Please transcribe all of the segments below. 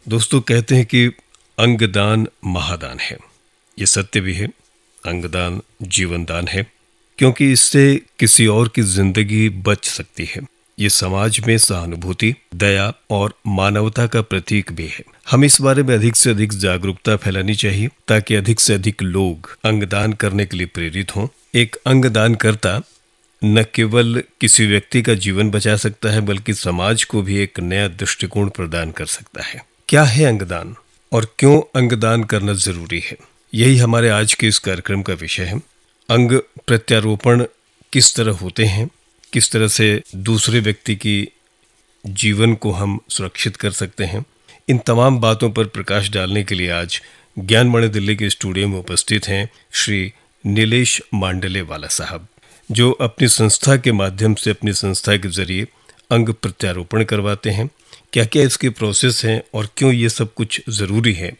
दोस्तों कहते हैं कि अंगदान महादान है। ये सत्य भी है। अंगदान जीवन दान है, क्योंकि इससे किसी और की जिंदगी बच सकती है। ये समाज में सहानुभूति, दया और मानवता का प्रतीक भी है। हम इस बारे में अधिक से अधिक जागरूकता फैलानी चाहिए ताकि अधिक से अधिक लोग अंगदान करने के लिए प्रेरित हों। एक अंगदान करता न केवल किसी व्यक्ति का जीवन बचा सकता है, बल्कि समाज को भी एक नया दृष्टिकोण प्रदान कर सकता है। क्या है अंगदान और क्यों अंगदान करना जरूरी है, यही हमारे आज के इस कार्यक्रम का विषय है। अंग प्रत्यारोपण किस तरह होते हैं, किस तरह से दूसरे व्यक्ति की जीवन को हम सुरक्षित कर सकते हैं, इन तमाम बातों पर प्रकाश डालने के लिए आज ज्ञानमणि दिल्ली के स्टूडियो में उपस्थित हैं श्री नीलेश मांडले वाला साहब, जो अपनी संस्था के माध्यम से, अपनी संस्था के जरिए अंग प्रत्यारोपण करवाते हैं। क्या क्या इसकी प्रोसेस हैं और क्यों ये सब कुछ ज़रूरी है,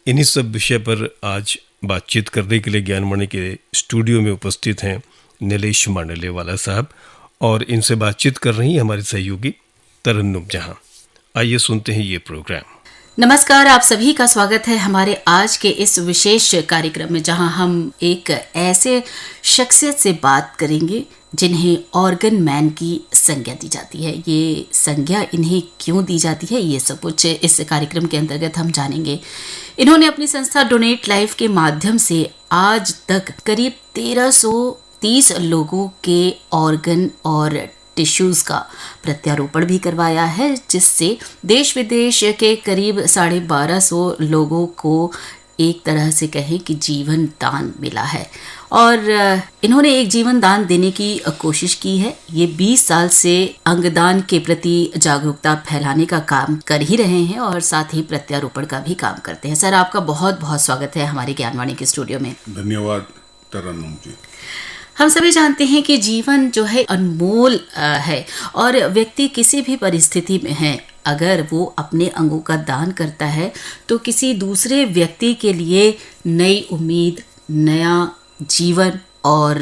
इन्हीं सब विषय पर आज बातचीत करने के लिए ज्ञानमणि के स्टूडियो में उपस्थित हैं नीलेश मांडले वाला साहब, और इनसे बातचीत कर रही हमारी सहयोगी तरन्नुम जहां। आइए सुनते हैं ये प्रोग्राम। नमस्कार, आप सभी का स्वागत है हमारे आज के इस विशेष कार्यक्रम में, जहां हम एक ऐसे शख्सियत से बात करेंगे जिन्हें ऑर्गन मैन की संज्ञा दी जाती है। ये संज्ञा इन्हें क्यों दी जाती है, ये सब कुछ इस कार्यक्रम के अंतर्गत हम जानेंगे। इन्होंने अपनी संस्था डोनेट लाइफ के माध्यम से आज तक करीब 1330 लोगों के ऑर्गन और टिश्यूज़ का प्रत्यारोपण भी करवाया है, जिससे देश विदेश के करीब 1250 लोगों को एक तरह से कहें कि जीवन दान मिला है। और इन्होंने एक जीवन दान देने की कोशिश की है। ये 20 साल से अंगदान के प्रति जागरूकता फैलाने का काम कर ही रहे हैं और साथ ही प्रत्यारोपण का भी काम करते हैं। सर, आपका बहुत बहुत स्वागत है हमारे ज्ञानवाणी के स्टूडियो में। धन्यवाद तरन्नुम जी। हम सभी जानते हैं कि जीवन जो है अनमोल है, और व्यक्ति किसी भी परिस्थिति में है, अगर वो अपने अंगों का दान करता है तो किसी दूसरे व्यक्ति के लिए नई उम्मीद, नया जीवन और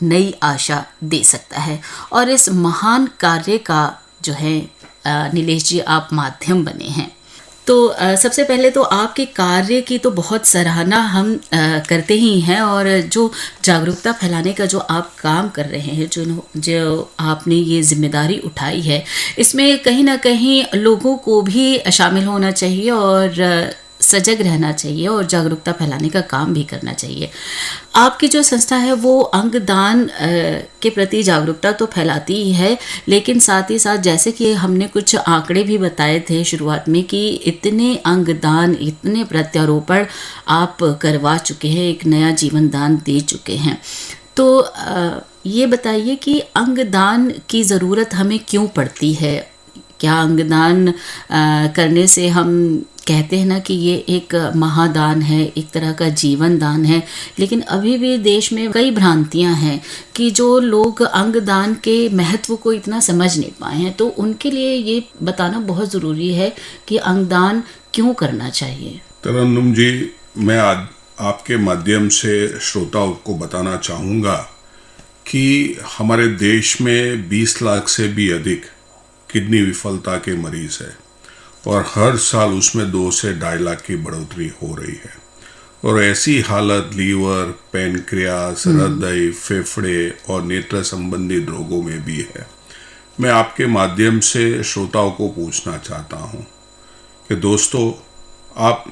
नई आशा दे सकता है। और इस महान कार्य का जो है नीलेश जी, आप माध्यम बने हैं। तो सबसे पहले तो आपके कार्य की तो बहुत सराहना हम करते ही हैं, और जो जागरूकता फैलाने का जो आप काम कर रहे हैं, जो आपने ये जिम्मेदारी उठाई है, इसमें कहीं ना कहीं लोगों को भी शामिल होना चाहिए और सजग रहना चाहिए और जागरूकता फैलाने का काम भी करना चाहिए। आपकी जो संस्था है वो अंगदान के प्रति जागरूकता तो फैलाती ही है, लेकिन साथ ही साथ जैसे कि हमने कुछ आंकड़े भी बताए थे शुरुआत में कि इतने अंगदान, इतने प्रत्यारोपण आप करवा चुके हैं, एक नया जीवन दान दे चुके हैं। तो ये बताइए कि अंगदान की ज़रूरत हमें क्यों पड़ती है? क्या अंगदान करने से हम कहते हैं ना कि ये एक महादान है, एक तरह का जीवन दान है, लेकिन अभी भी देश में कई भ्रांतियां हैं कि जो लोग अंगदान के महत्व को इतना समझ नहीं पाए हैं, तो उनके लिए ये बताना बहुत ज़रूरी है कि अंगदान क्यों करना चाहिए। तरन्नुम जी, मैं आज आपके माध्यम से श्रोताओं को बताना चाहूँगा कि हमारे देश में 20 लाख से भी अधिक किडनी विफलता के मरीज है, और हर साल उसमें 2 से 2.5 लाख की बढ़ोतरी हो रही है। और ऐसी हालत लीवर, पैनक्रियास, हृदय, फेफड़े और नेत्र संबंधी रोगों में भी है। मैं आपके माध्यम से श्रोताओं को पूछना चाहता हूँ कि दोस्तों, आप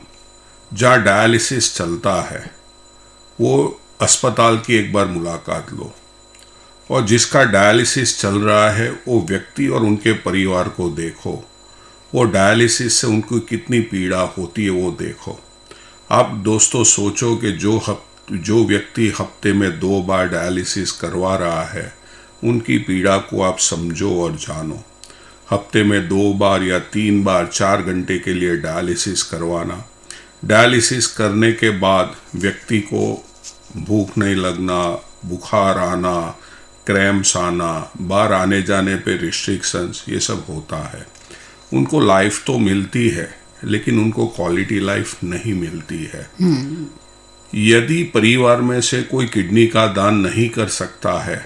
जहाँ डायलिसिस चलता है वो अस्पताल की एक बार मुलाकात लो, और जिसका डायलिसिस चल रहा है वो व्यक्ति और उनके परिवार को देखो। वो डायलिसिस से उनको कितनी पीड़ा होती है वो देखो। आप दोस्तों सोचो कि जो व्यक्ति हफ्ते में 2 बार डायलिसिस करवा रहा है, उनकी पीड़ा को आप समझो और जानो। हफ्ते में 2 बार या 3 बार 4 घंटे के लिए डायलिसिस करवाना, डायलिसिस करने के बाद व्यक्ति को भूख नहीं लगना, बुखार आना, क्रैम्प्स आना, बाहर आने जाने पे रिस्ट्रिक्शंस, ये सब होता है। उनको लाइफ तो मिलती है, लेकिन उनको क्वालिटी लाइफ नहीं मिलती है। यदि परिवार में से कोई किडनी का दान नहीं कर सकता है,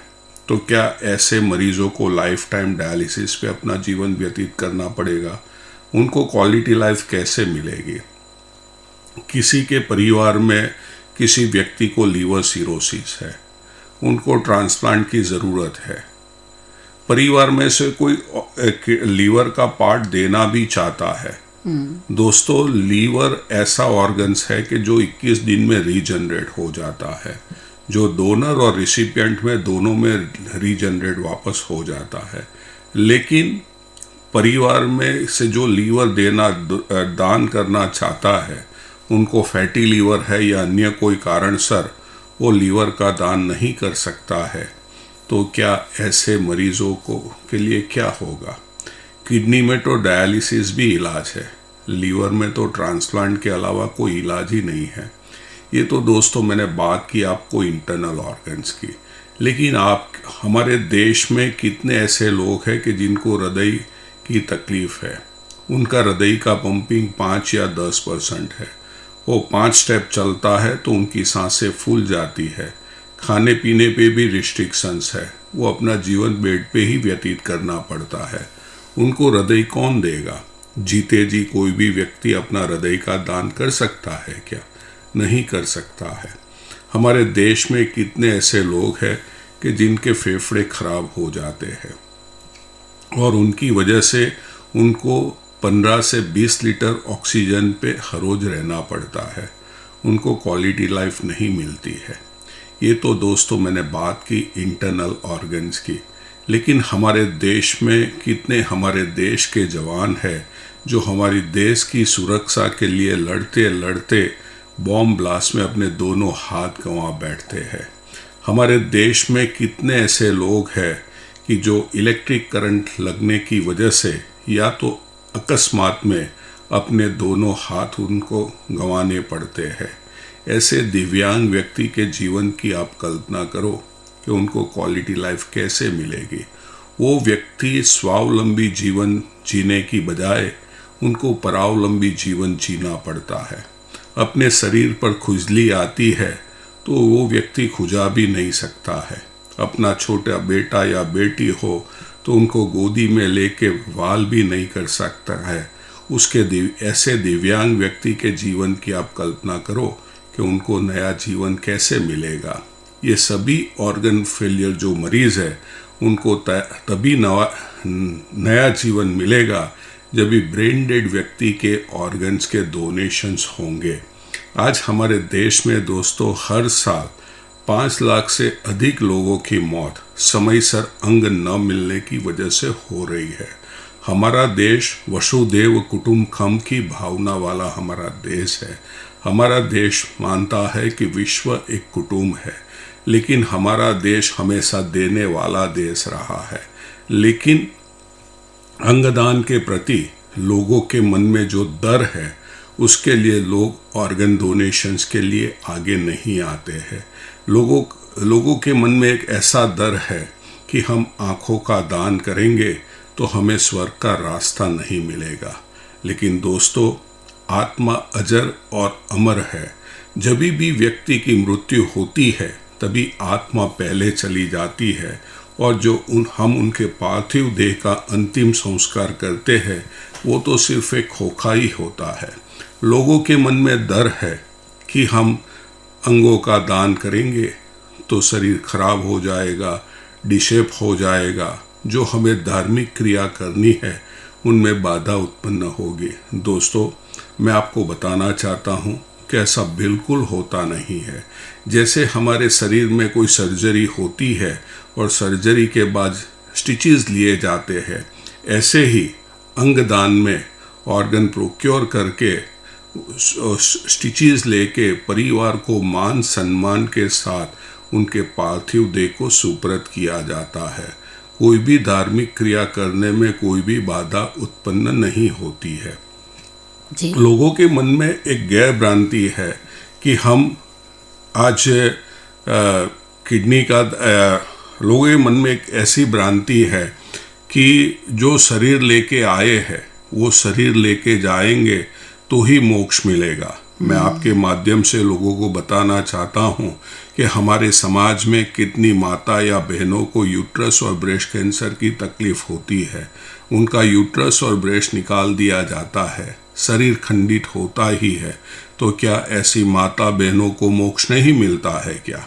तो क्या ऐसे मरीजों को लाइफ टाइम डायलिसिस पे अपना जीवन व्यतीत करना पड़ेगा? उनको क्वालिटी लाइफ कैसे मिलेगी। किसी के परिवार में किसी व्यक्ति को लीवर सिरोसिस है, उनको ट्रांसप्लांट की ज़रूरत है। परिवार में से कोई लीवर का पार्ट देना भी चाहता है। दोस्तों, लीवर ऐसा ऑर्गन्स है कि जो 21 दिन में रीजनरेट हो जाता है, जो डोनर और रिसिपिएंट में दोनों में रीजनरेट वापस हो जाता है। लेकिन परिवार में से जो लीवर देना दान करना चाहता है, उनको फैटी लीवर है या अन्य कोई कारणसर वो लीवर का दान नहीं कर सकता है, तो क्या ऐसे मरीजों को के लिए क्या होगा। किडनी में तो डायलिसिस भी इलाज है, लीवर में तो ट्रांसप्लांट के अलावा कोई इलाज ही नहीं है। ये तो दोस्तों मैंने बात की आपको इंटरनल ऑर्गन्स की, लेकिन आप हमारे देश में कितने ऐसे लोग हैं कि जिनको हृदय की तकलीफ है। उनका हृदय का पंपिंग 5 या 10% है। वो 5 स्टेप चलता है तो उनकी सांसें फूल जाती है। खाने पीने पे भी रिस्ट्रिक्शंस है, वो अपना जीवन बेड पे ही व्यतीत करना पड़ता है। उनको हृदय कौन देगा। जीते जी कोई भी व्यक्ति अपना हृदय का दान कर सकता है क्या? नहीं कर सकता है। हमारे देश में कितने ऐसे लोग हैं कि जिनके फेफड़े खराब हो जाते हैं और उनकी वजह से उनको 15 से 20 लीटर ऑक्सीजन पे हर रोज रहना पड़ता है। उनको क्वालिटी लाइफ नहीं मिलती है। ये तो दोस्तों मैंने बात की इंटरनल ऑर्गन्स की, लेकिन हमारे देश में कितने हमारे देश के जवान हैं जो हमारी देश की सुरक्षा के लिए लड़ते लड़ते बॉम्ब ब्लास्ट में अपने दोनों हाथ गंवा बैठते हैं। हमारे देश में कितने ऐसे लोग हैं कि जो इलेक्ट्रिक करंट लगने की वजह से या तो अकस्मात में अपने दोनों हाथ उनको गंवाने पड़ते हैं। ऐसे दिव्यांग व्यक्ति के जीवन की आप कल्पना करो कि उनको क्वालिटी लाइफ कैसे मिलेगी। वो व्यक्ति स्वावलंबी जीवन जीने की बजाय उनको परावलंबी जीवन जीना पड़ता है। अपने शरीर पर खुजली आती है तो वो व्यक्ति खुजा भी नहीं सकता है। अपना छोटा बेटा या बेटी हो तो उनको गोदी में लेके वाल भी नहीं कर सकता है। ऐसे दिव्यांग व्यक्ति के जीवन की आप कल्पना करो कि उनको नया जीवन कैसे मिलेगा। ये सभी ऑर्गन फेलियर जो मरीज़ है उनको तभी नया जीवन मिलेगा जब भी ब्रेन डेड व्यक्ति के ऑर्गन्स के डोनेशंस होंगे। आज हमारे देश में दोस्तों हर साल 5 लाख से अधिक लोगों की मौत समयसर अंग न मिलने की वजह से हो रही है। हमारा देश वसुधैव कुटुंबकम की भावना वाला हमारा देश है। हमारा देश मानता है कि विश्व एक कुटुंब है, लेकिन हमारा देश हमेशा देने वाला देश रहा है। लेकिन अंगदान के प्रति लोगों के मन में जो डर है उसके लिए लोग ऑर्गन डोनेशंस के लिए आगे नहीं आते हैं। लोगों के मन में एक ऐसा डर है कि हम आँखों का दान करेंगे तो हमें स्वर्ग का रास्ता नहीं मिलेगा। लेकिन दोस्तों, आत्मा अजर और अमर है। जब भी व्यक्ति की मृत्यु होती है तभी आत्मा पहले चली जाती है और जो हम उनके पार्थिव देह का अंतिम संस्कार करते हैं वो तो सिर्फ एक खोखा ही होता है। लोगों के मन में डर है कि हम अंगों का दान करेंगे तो शरीर खराब हो जाएगा, डिशेप हो जाएगा। जो हमें धार्मिक क्रिया करनी है उनमें बाधा उत्पन्न होगी। दोस्तों, मैं आपको बताना चाहता हूँ कि ऐसा बिल्कुल होता नहीं है। जैसे हमारे शरीर में कोई सर्जरी होती है और सर्जरी के बाद स्टिचेस लिए जाते हैं, ऐसे ही अंगदान में ऑर्गन प्रोक्योर करके स्टिचेस लेके परिवार को मान सम्मान के साथ उनके पार्थिव देह को सुपुर्द किया जाता है। कोई भी धार्मिक क्रिया करने में कोई भी बाधा उत्पन्न नहीं होती है। जी। लोगों के मन में एक गैर भ्रांति है कि हम आज किडनी का लोगों के मन में एक ऐसी भ्रांति है कि जो शरीर लेके आए हैं वो शरीर लेके जाएंगे तो ही मोक्ष मिलेगा। मैं आपके माध्यम से लोगों को बताना चाहता हूँ कि हमारे समाज में कितनी माता या बहनों को यूट्रस और ब्रेस्ट कैंसर की तकलीफ होती है। उनका यूट्रस और ब्रेस्ट निकाल दिया जाता है, शरीर खंडित होता ही है, तो क्या ऐसी माता बहनों को मोक्ष नहीं मिलता है क्या?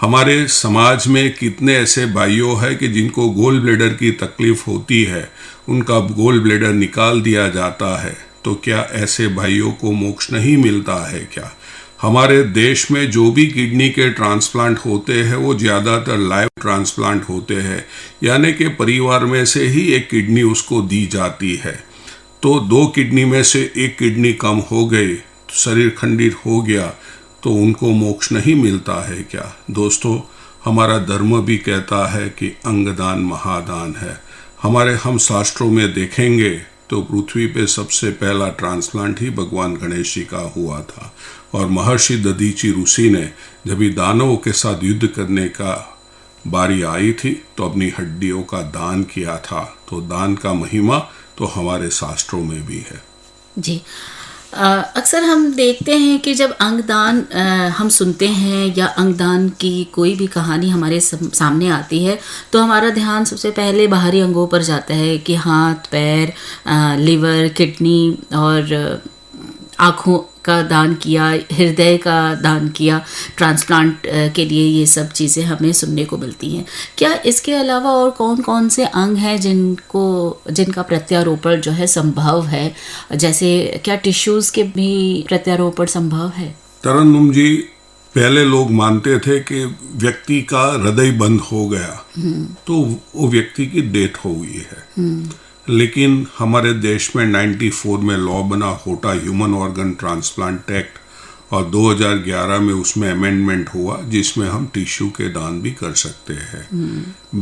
हमारे समाज में कितने ऐसे भाइयों हैं कि जिनको गोल ब्लैडर की तकलीफ होती है, उनका गोल ब्लैडर निकाल दिया जाता है, तो क्या ऐसे भाइयों को मोक्ष नहीं मिलता है क्या? हमारे देश में जो भी किडनी के ट्रांसप्लांट होते हैं वो ज़्यादातर लाइव ट्रांसप्लांट होते हैं, यानी कि परिवार में से ही एक किडनी उसको दी जाती है। तो 2 किडनी में से एक किडनी कम हो गई, तो शरीर खंडित हो गया, तो उनको मोक्ष नहीं मिलता है क्या? दोस्तों, हमारा धर्म भी कहता है कि अंगदान महादान है। हम शास्त्रों में देखेंगे तो पृथ्वी पे सबसे पहला ट्रांसप्लांट ही भगवान गणेश जी का हुआ था, और महर्षि दधीची ऋषि ने जब दानवों के साथ युद्ध करने का बारी आई थी तो अपनी हड्डियों का दान किया था। तो दान का महिमा तो हमारे शास्त्रों में भी है। जी, अक्सर हम देखते हैं कि जब अंगदान हम सुनते हैं या अंगदान की कोई भी कहानी हमारे सामने आती है तो हमारा ध्यान सबसे पहले बाहरी अंगों पर जाता है कि हाथ, पैर, लिवर, किडनी और आँखों का दान किया, हृदय का दान किया, ट्रांसप्लांट के लिए ये सब चीज़ें हमें सुनने को मिलती हैं। क्या इसके अलावा और कौन कौन से अंग हैं जिनका प्रत्यारोपण जो है संभव है? जैसे क्या टिश्यूज़ के भी प्रत्यारोपण संभव है? तरन्नुम जी, पहले लोग मानते थे कि व्यक्ति का हृदय बंद हो गया तो वो व्यक्ति की डेथ हो गई है, लेकिन हमारे देश में 94 में लॉ बना, होटा ह्यूमन ऑर्गन ट्रांसप्लांट एक्ट, और 2011 में उसमें अमेंडमेंट हुआ जिसमें हम टिश्यू के दान भी कर सकते हैं।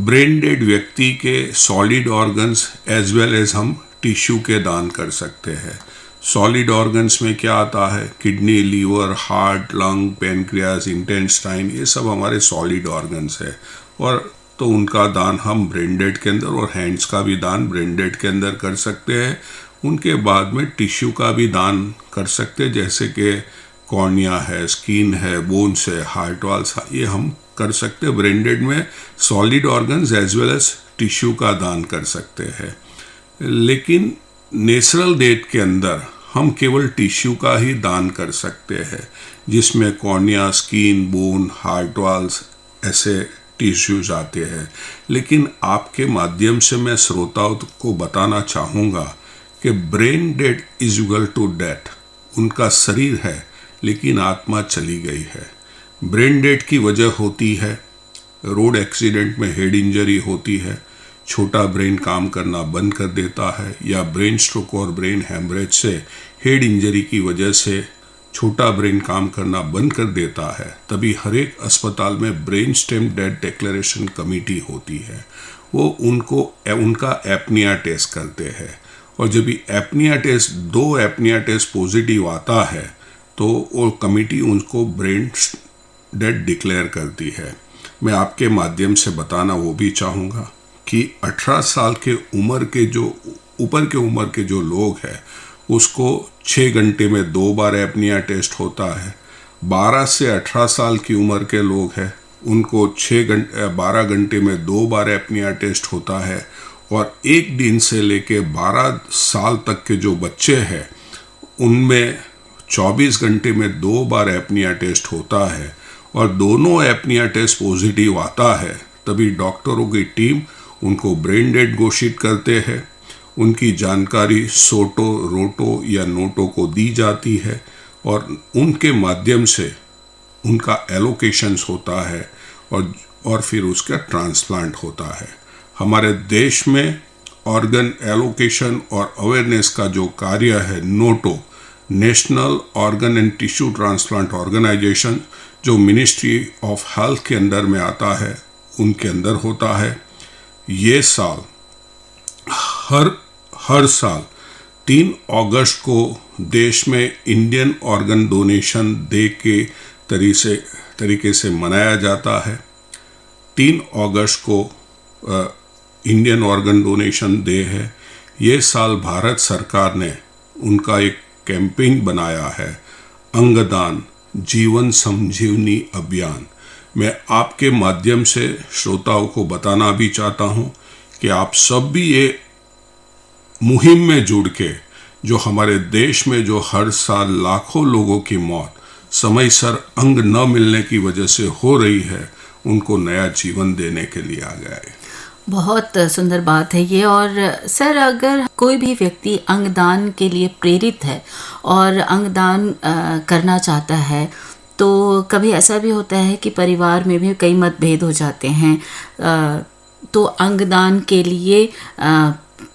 ब्रेन डेड व्यक्ति के solid organs as well as हम टिश्यू के दान कर सकते हैं। सॉलिड ऑर्गन्स में क्या आता है? Kidney, liver, heart, lung, pancreas, intestine, ये सब हमारे सॉलिड ऑर्गन्स है, और तो उनका दान हम ब्रेन डेड के अंदर, और हैंड्स का भी दान ब्रेन डेड के अंदर कर सकते हैं। उनके बाद में टिश्यू का भी दान कर सकते हैं, जैसे कि कॉर्निया है, स्किन है, बोन्स है, हार्ट वाल्स, ये हम कर सकते हैं। ब्रेन डेड में solid organs as well as tissue का दान कर सकते हैं, लेकिन नेचुरल डेथ के अंदर हम केवल टिश्यू का ही दान कर सकते हैं, जिसमें cornea, skin, bone, heart valves ऐसे टिश्यूज आते हैं। लेकिन आपके माध्यम से मैं श्रोताओं को बताना चाहूँगा कि brain dead is equal to death. उनका शरीर है लेकिन आत्मा चली गई है। ब्रेन डेड की वजह होती है रोड एक्सीडेंट में हेड इंजरी होती है, छोटा ब्रेन काम करना बंद कर देता है, या ब्रेन स्ट्रोक और ब्रेन हैमरेज से हेड इंजरी की वजह से छोटा ब्रेन काम करना बंद कर देता है। तभी हर एक अस्पताल में brain stem death declaration committee होती है, वो उनका एपनिया टेस्ट करते हैं, और जब apnoea test 2 apnoea test positive आता है तो वो कमेटी उनको ब्रेन डेथ डिक्लेयर करती है। मैं आपके माध्यम से बताना वो भी चाहूँगा कि 18 साल के उम्र के जो ऊपर के उम्र के जो लोग हैं उसको 6 घंटे में 2 बार एपनिया टेस्ट होता है। 12 से 18 साल की उम्र के लोग हैं उनको 12 घंटे में 2 बार एपनिया टेस्ट होता है, और 1 दिन से लेके 12 साल तक के जो बच्चे हैं उनमें 24 घंटे में 2 बार एपनिया टेस्ट होता है, और दोनों एपनिया टेस्ट पॉजिटिव आता है तभी डॉक्टरों की टीम उनको ब्रेन डेड घोषित करते हैं। उनकी जानकारी सोटो, रोटो या नोटो को दी जाती है, और उनके माध्यम से उनका एलोकेशंस होता है, और फिर उसका ट्रांसप्लांट होता है। हमारे देश में ऑर्गन एलोकेशन और अवेयरनेस का जो कार्य है NOTTO, national organ and tissue transplant organisation, जो मिनिस्ट्री ऑफ हेल्थ के अंदर में आता है, उनके अंदर होता है। ये साल हर साल 3 अगस्त को देश में इंडियन ऑर्गन डोनेशन डे के तरीके से मनाया जाता है। 3 अगस्त को इंडियन ऑर्गन डोनेशन डे है। ये साल भारत सरकार ने उनका एक कैंपेन बनाया है, अंगदान जीवन संजीवनी अभियान। मैं आपके माध्यम से श्रोताओं को बताना भी चाहता हूँ कि आप सब भी ये मुहिम में जुड़ के जो हमारे देश में जो हर साल लाखों लोगों की मौत समयसर अंग न मिलने की वजह से हो रही है, उनको नया जीवन देने के लिए आ गया है। बहुत सुंदर बात है ये। और सर, अगर कोई भी व्यक्ति अंगदान के लिए प्रेरित है और अंगदान करना चाहता है, तो कभी ऐसा भी होता है कि परिवार में भी कई मतभेद हो जाते हैं, तो अंगदान के लिए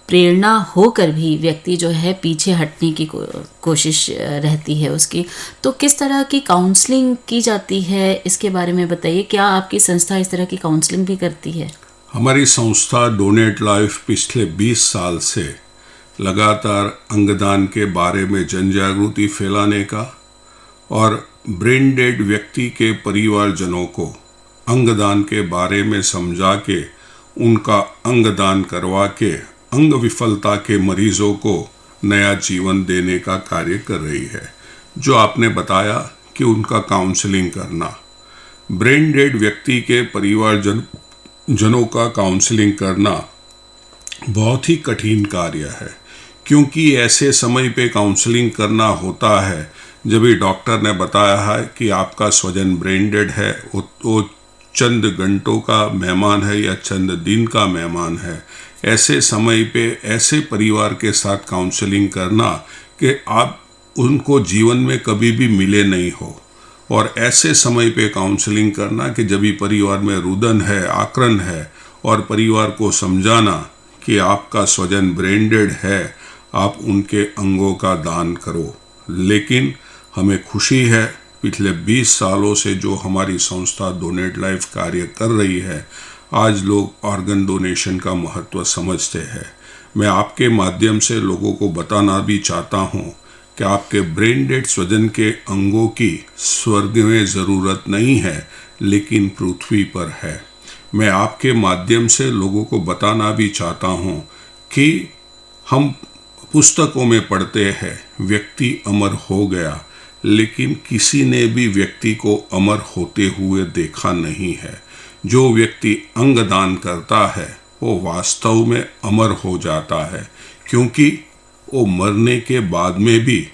प्रेरणा होकर भी व्यक्ति जो है पीछे हटने की कोशिश रहती है उसकी, तो किस तरह की काउंसलिंग की जाती है, इसके बारे में बताइए। क्या आपकी संस्था इस तरह की काउंसलिंग भी करती है? हमारी संस्था डोनेट लाइफ पिछले 20 साल से लगातार अंगदान के बारे में जनजागृति फैलाने का और ब्रेन डेड व्यक्ति के परिवारजनों को अंगदान के बारे में समझा के उनका अंगदान करवा के अंग विफलता के मरीजों को नया जीवन देने का कार्य कर रही है। जो आपने बताया कि उनका काउंसलिंग करना, ब्रेन डेड व्यक्ति के परिवारजनों का काउंसलिंग करना बहुत ही कठिन कार्य है, क्योंकि ऐसे समय पे काउंसलिंग करना होता है जब भी डॉक्टर ने बताया है कि आपका स्वजन ब्रेन डेड है, वो चंद घंटों का मेहमान है या चंद दिन का मेहमान है। ऐसे समय पे ऐसे परिवार के साथ काउंसलिंग करना कि आप उनको जीवन में कभी भी मिले नहीं हो, और ऐसे समय पे काउंसलिंग करना कि जब भी परिवार में रुदन है, आक्रन है, और परिवार को समझाना कि आपका स्वजन ब्रेन डेड है, आप उनके अंगों का दान करो। लेकिन हमें खुशी है, पिछले 20 सालों से जो हमारी संस्था डोनेट लाइफ कार्य कर रही है, आज लोग ऑर्गन डोनेशन का महत्व समझते हैं। मैं आपके माध्यम से लोगों को बताना भी चाहता हूँ कि आपके ब्रेन डेड स्वजन के अंगों की स्वर्ग में ज़रूरत नहीं है, लेकिन पृथ्वी पर है। मैं आपके माध्यम से लोगों को बताना भी चाहता हूँ कि हम पुस्तकों में पढ़ते हैं व्यक्ति अमर हो गया, लेकिन किसी ने भी व्यक्ति को अमर होते हुए देखा नहीं है। जो व्यक्ति अंगदान करता है वो वास्तव में अमर हो जाता है, क्योंकि वो मरने के बाद में भी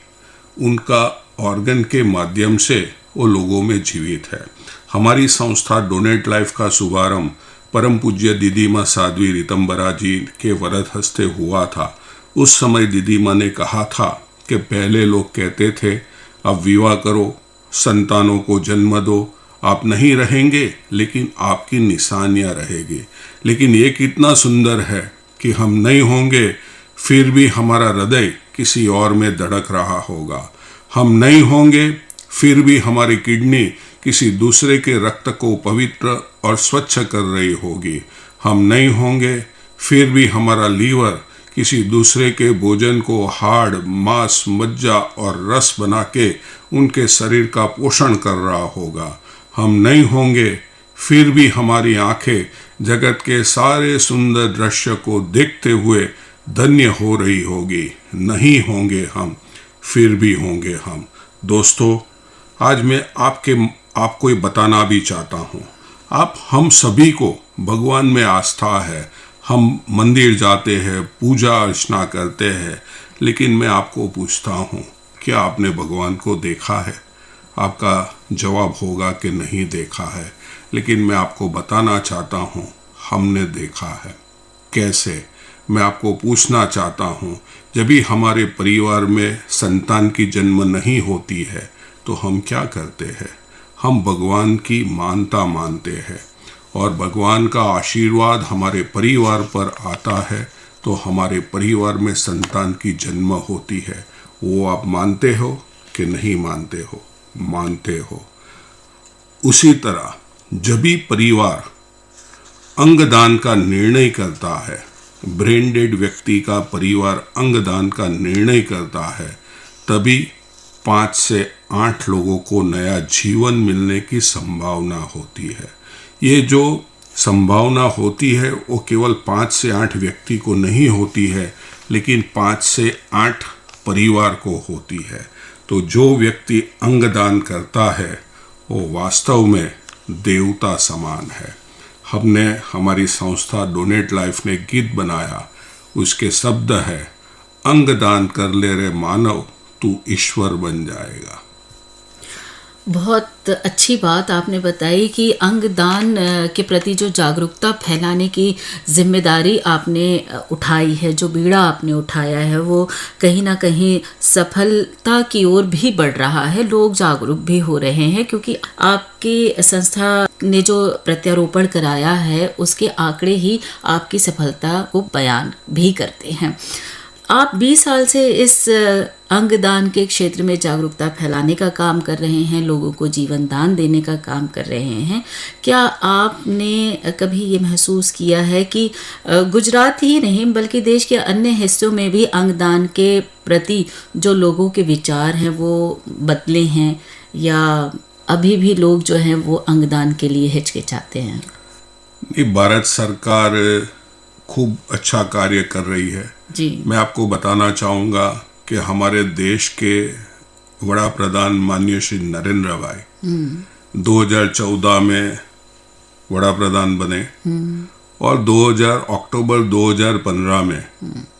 उनका ऑर्गन के माध्यम से वो लोगों में जीवित है। हमारी संस्था डोनेट लाइफ का शुभारंभ परम पूज्य दीदी माँ साध्वी रितंबरा जी के वरद हस्ते हुआ था। उस समय दीदी माँ ने कहा था कि पहले लोग कहते थे अब विवाह करो, संतानों को जन्म दो, आप नहीं रहेंगे लेकिन आपकी निशानियाँ रहेगी। लेकिन ये कितना सुंदर है कि हम नहीं होंगे फिर भी हमारा हृदय किसी और में धड़क रहा होगा। हम नहीं होंगे फिर भी हमारी किडनी किसी दूसरे के रक्त को पवित्र और स्वच्छ कर रही होगी। हम नहीं होंगे फिर भी हमारा लीवर किसी दूसरे के भोजन को हाड़, मांस, मज्जा और रस बना के उनके शरीर का पोषण कर रहा होगा। हम नहीं होंगे फिर भी हमारी आंखें जगत के सारे सुंदर दृश्य को देखते हुए धन्य हो रही होगी। नहीं होंगे हम फिर भी होंगे हम। दोस्तों, आज मैं आपको ये बताना भी चाहता हूँ, हम सभी को भगवान में आस्था है, हम मंदिर जाते हैं, पूजा अर्चना करते हैं, लेकिन मैं आपको पूछता हूँ क्या आपने भगवान को देखा है? आपका जवाब होगा कि नहीं देखा है, लेकिन मैं आपको बताना चाहता हूँ हमने देखा है। कैसे? मैं आपको पूछना चाहता हूँ, जब भी हमारे परिवार में संतान की जन्म नहीं होती है तो हम क्या करते हैं? हम भगवान की मानता मानते हैं, और भगवान का आशीर्वाद हमारे परिवार पर आता है तो हमारे परिवार में संतान की जन्म होती है। वो आप मानते हो कि नहीं मानते हो? मानते हो। उसी तरह जब भी परिवार अंगदान का निर्णय करता है, ब्रेन डेड व्यक्ति का परिवार अंगदान का निर्णय करता है, तभी 5 से 8 लोगों को नया जीवन मिलने की संभावना होती है। ये जो संभावना होती है वो केवल 5 से 8 व्यक्ति को नहीं होती है, लेकिन 5 से 8 परिवार को होती है। तो जो व्यक्ति अंगदान करता है वो वास्तव में देवता समान है। हमने हमारी संस्था डोनेट लाइफ ने गीत बनाया, उसके शब्द है, अंगदान कर ले रे मानव, तू ईश्वर बन जाएगा। बहुत अच्छी बात आपने बताई कि अंगदान के प्रति जो जागरूकता फैलाने की जिम्मेदारी आपने उठाई है, जो बीड़ा आपने उठाया है, वो कहीं ना कहीं सफलता की ओर भी बढ़ रहा है। लोग जागरूक भी हो रहे हैं क्योंकि आपकी संस्था ने जो प्रत्यारोपण कराया है उसके आंकड़े ही आपकी सफलता को बयान भी करते हैं। आप 20 साल से इस अंगदान के क्षेत्र में जागरूकता फैलाने का काम कर रहे हैं, लोगों को जीवन दान देने का काम कर रहे हैं। क्या आपने कभी ये महसूस किया है कि गुजरात ही नहीं बल्कि देश के अन्य हिस्सों में भी अंगदान के प्रति जो लोगों के विचार हैं वो बदले हैं, या अभी भी लोग जो हैं वो अंगदान के लिए हिचकिचाते हैं? भारत सरकार खूब अच्छा कार्य कर रही है जी। मैं आपको बताना चाहूँगा कि हमारे देश के वड़ा प्रधान माननीय श्री नरेंद्र भाई 2014 में वड़ा प्रधान बने और अक्टूबर 2015 में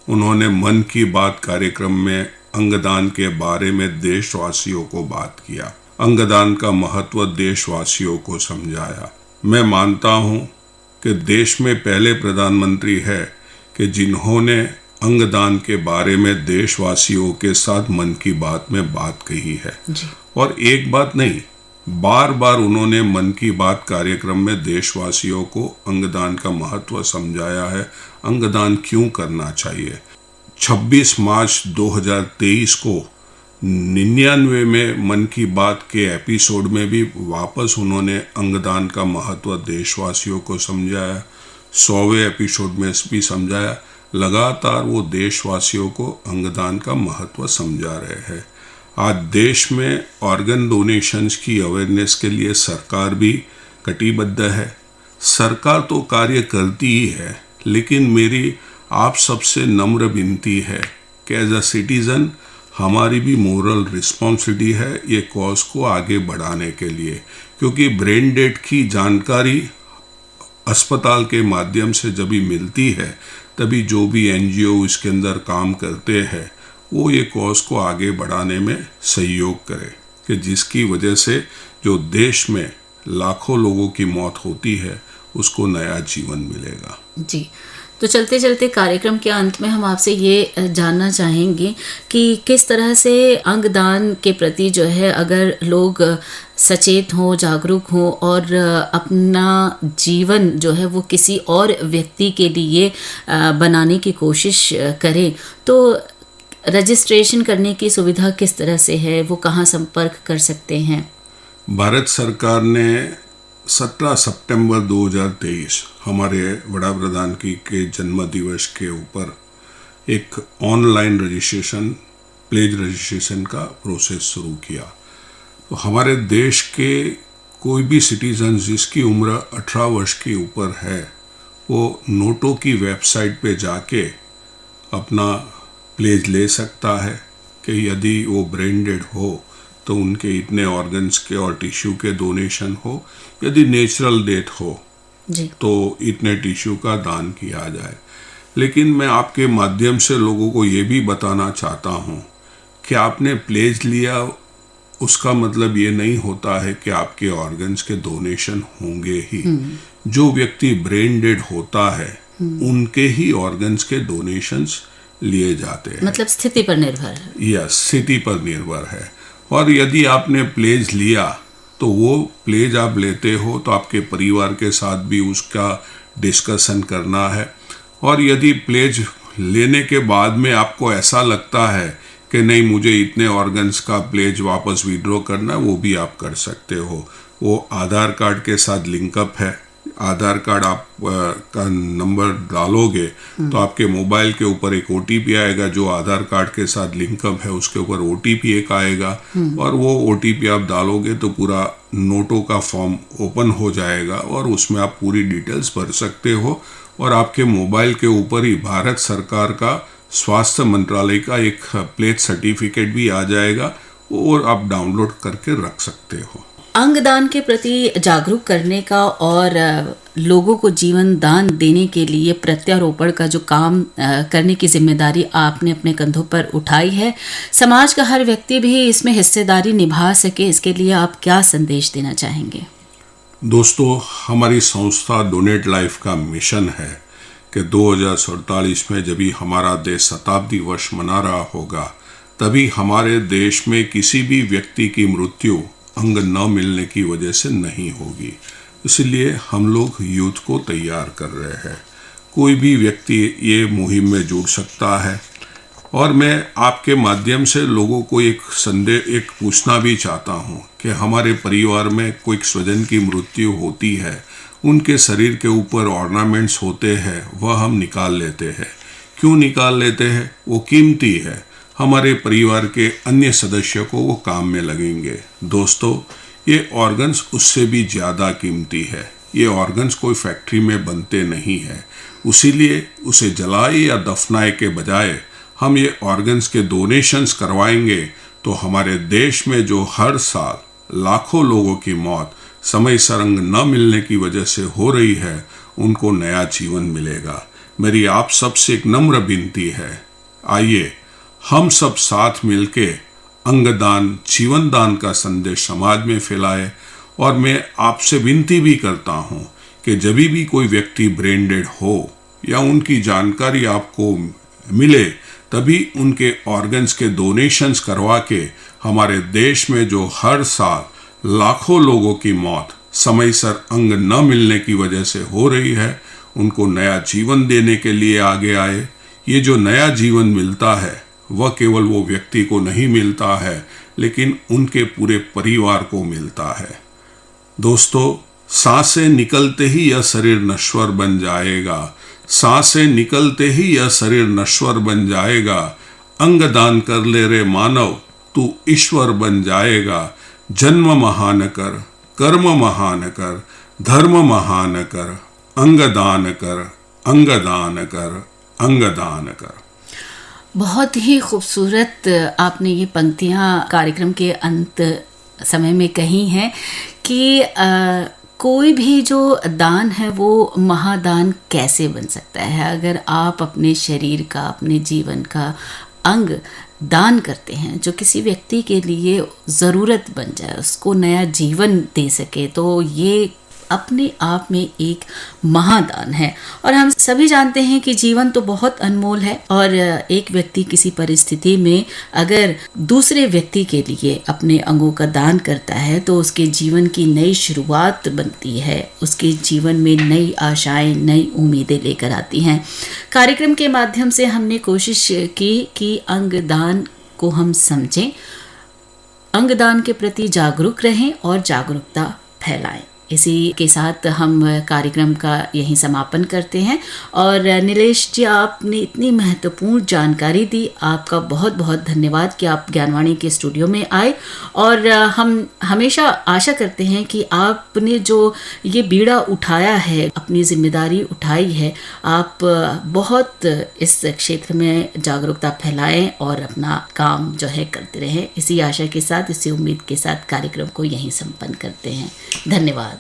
उन्होंने मन की बात कार्यक्रम में अंगदान के बारे में देशवासियों को बात किया, अंगदान का महत्व देशवासियों को समझाया। मैं मानता हूँ कि देश में पहले प्रधानमंत्री है कि जिन्होंने अंगदान के बारे में देशवासियों के साथ मन की बात में बात कही है जी। और एक बात नहीं, बार बार उन्होंने मन की बात कार्यक्रम में देशवासियों को अंगदान का महत्व समझाया है, अंगदान क्यों करना चाहिए। 26 मार्च 2023 को 99 में मन की बात के एपिसोड में भी वापस उन्होंने अंगदान का महत्व देशवासियों को समझाया, 100वें एपिसोड में भी समझाया। लगातार वो देशवासियों को अंगदान का महत्व समझा रहे हैं। आज देश में ऑर्गन डोनेशंस की अवेयरनेस के लिए सरकार भी कटिबद्ध है। सरकार तो कार्य करती ही है, लेकिन मेरी आप सबसे नम्र विनती है कि एज अ सिटीज़न हमारी भी मोरल रिस्पॉन्सिबिलिटी है ये कॉज को आगे बढ़ाने के लिए, क्योंकि ब्रेन डेड की जानकारी अस्पताल के माध्यम से जब भी मिलती है तभी जो भी एनजीओ इसके अंदर काम करते हैं वो ये कॉज को आगे बढ़ाने में सहयोग करें कि जिसकी वजह से जो देश में लाखों लोगों की मौत होती है उसको नया जीवन मिलेगा। जी, तो चलते चलते कार्यक्रम के अंत में हम आपसे ये जानना चाहेंगे कि किस तरह से अंगदान के प्रति जो है अगर लोग सचेत हों, जागरूक हों और अपना जीवन जो है वो किसी और व्यक्ति के लिए बनाने की कोशिश करें, तो रजिस्ट्रेशन करने की सुविधा किस तरह से है, वो कहाँ संपर्क कर सकते हैं? भारत सरकार ने 17 सितंबर 2023 हमारे वड़ा प्रधान की के जन्म दिवस के ऊपर एक ऑनलाइन रजिस्ट्रेशन, प्लेज रजिस्ट्रेशन का प्रोसेस शुरू किया। तो हमारे देश के कोई भी सिटीजन जिसकी उम्र 18 वर्ष के ऊपर है वो नोटो की वेबसाइट पे जाके अपना प्लेज ले सकता है कि यदि वो ब्रेन डेड हो तो उनके इतने ऑर्गन्स के और टिश्यू के डोनेशन हो, यदि नेचुरल डेथ हो जी। तो इतने टिश्यू का दान किया जाए। लेकिन मैं आपके माध्यम से लोगों को ये भी बताना चाहता हूँ कि आपने प्लेज लिया उसका मतलब ये नहीं होता है कि आपके ऑर्गन्स के डोनेशन होंगे ही। जो व्यक्ति ब्रेन डेड होता है उनके ही ऑर्गन्स के डोनेशंस लिए जाते हैं। मतलब स्थिति पर निर्भर है। यस, स्थिति पर निर्भर है। और यदि आपने प्लेज लिया तो वो प्लेज आप लेते हो तो आपके परिवार के साथ भी उसका डिस्कशन करना है। और यदि प्लेज लेने के बाद में आपको ऐसा लगता है कि नहीं मुझे इतने ऑर्गन्स का प्लेज वापस विड्रॉ करना है, वो भी आप कर सकते हो। वो आधार कार्ड के साथ लिंकअप है। आधार कार्ड आप का नंबर डालोगे तो आपके मोबाइल के ऊपर एक ओटीपी आएगा, जो आधार कार्ड के साथ लिंकअप है उसके ऊपर ओटीपी एक आएगा और वो ओटीपी आप डालोगे तो पूरा नोटो का फॉर्म ओपन हो जाएगा और उसमें आप पूरी डिटेल्स भर सकते हो। और आपके मोबाइल के ऊपर ही भारत सरकार का स्वास्थ्य मंत्रालय का एक प्लेज सर्टिफिकेट भी आ जाएगा और आप डाउनलोड करके रख सकते हो। अंगदान के प्रति जागरूक करने का और लोगों को जीवन दान देने के लिए प्रत्यारोपण का जो काम करने की जिम्मेदारी आपने अपने कंधों पर उठाई है, समाज का हर व्यक्ति भी इसमें हिस्सेदारी निभा सके, इसके लिए आप क्या संदेश देना चाहेंगे? दोस्तों, हमारी संस्था डोनेट लाइफ का मिशन है कि 2047 में जब भी हमारा देश शताब्दी वर्ष मना रहा होगा, तभी हमारे देश में किसी भी व्यक्ति की मृत्यु अंग न मिलने की वजह से नहीं होगी। इसलिए हम लोग यूथ को तैयार कर रहे हैं। कोई भी व्यक्ति ये मुहिम में जुड़ सकता है। और मैं आपके माध्यम से लोगों को एक पूछना भी चाहता हूँ कि हमारे परिवार में कोई स्वजन की मृत्यु होती है, उनके शरीर के ऊपर ऑर्नामेंट्स होते हैं, वह हम निकाल लेते हैं। क्यों निकाल लेते हैं? वो कीमती है, हमारे परिवार के अन्य सदस्य को वो काम में लगेंगे। दोस्तों, ये ऑर्गन्स उससे भी ज़्यादा कीमती है। ये ऑर्गन्स कोई फैक्ट्री में बनते नहीं है, इसीलिए उसे जलाए या दफनाए के बजाय हम ये ऑर्गन्स के डोनेशंस करवाएंगे तो हमारे देश में जो हर साल लाखों लोगों की मौत समय से अंग न मिलने की वजह से हो रही है, उनको नया जीवन मिलेगा। मेरी आप सबसे एक नम्र विनती है, आइए हम सब साथ मिलके अंगदान, जीवन दान का संदेश समाज में फैलाए। और मैं आपसे विनती भी करता हूँ कि जब भी कोई व्यक्ति ब्रेन डेड हो या उनकी जानकारी आपको मिले, तभी उनके ऑर्गन्स के डोनेशंस करवा के हमारे देश में जो हर साल लाखों लोगों की मौत समय से अंग न मिलने की वजह से हो रही है, उनको नया जीवन देने के लिए आगे आए। ये जो नया जीवन मिलता है वह केवल वो व्यक्ति को नहीं मिलता है, लेकिन उनके पूरे परिवार को मिलता है। दोस्तों, सांसें निकलते ही यह शरीर नश्वर बन जाएगा, सांसें निकलते ही यह शरीर नश्वर बन जाएगा। अंग दान कर ले रे मानव, तू ईश्वर बन जाएगा। जन्म महान कर, कर्म महान कर, धर्म महान कर, अंग दान कर, अंग दान कर, अंग दान कर। बहुत ही खूबसूरत आपने ये पंक्तियाँ कार्यक्रम के अंत समय में कही हैं कि कोई भी जो दान है वो महादान कैसे बन सकता है। अगर आप अपने शरीर का, अपने जीवन का अंग दान करते हैं जो किसी व्यक्ति के लिए ज़रूरत बन जाए, उसको नया जीवन दे सके, तो ये अपने आप में एक महादान है। और हम सभी जानते हैं कि जीवन तो बहुत अनमोल है, और एक व्यक्ति किसी परिस्थिति में अगर दूसरे व्यक्ति के लिए अपने अंगों का दान करता है तो उसके जीवन की नई शुरुआत बनती है, उसके जीवन में नई आशाएं, नई उम्मीदें लेकर आती हैं। कार्यक्रम के माध्यम से हमने कोशिश की कि अंगदान को हम समझें, अंगदान के प्रति जागरूक रहें और जागरूकता फैलाएं। इसी के साथ हम कार्यक्रम का यहीं समापन करते हैं। और नीलेश जी, आपने इतनी महत्वपूर्ण जानकारी दी, आपका बहुत बहुत धन्यवाद कि आप ज्ञानवाणी के स्टूडियो में आए। और हम हमेशा आशा करते हैं कि आपने जो ये बीड़ा उठाया है, अपनी जिम्मेदारी उठाई है, आप बहुत इस क्षेत्र में जागरूकता फैलाएं और अपना काम जो है करते रहें। इसी आशा के साथ, इसी उम्मीद के साथ कार्यक्रम को यहीं संपन्न करते हैं। धन्यवाद।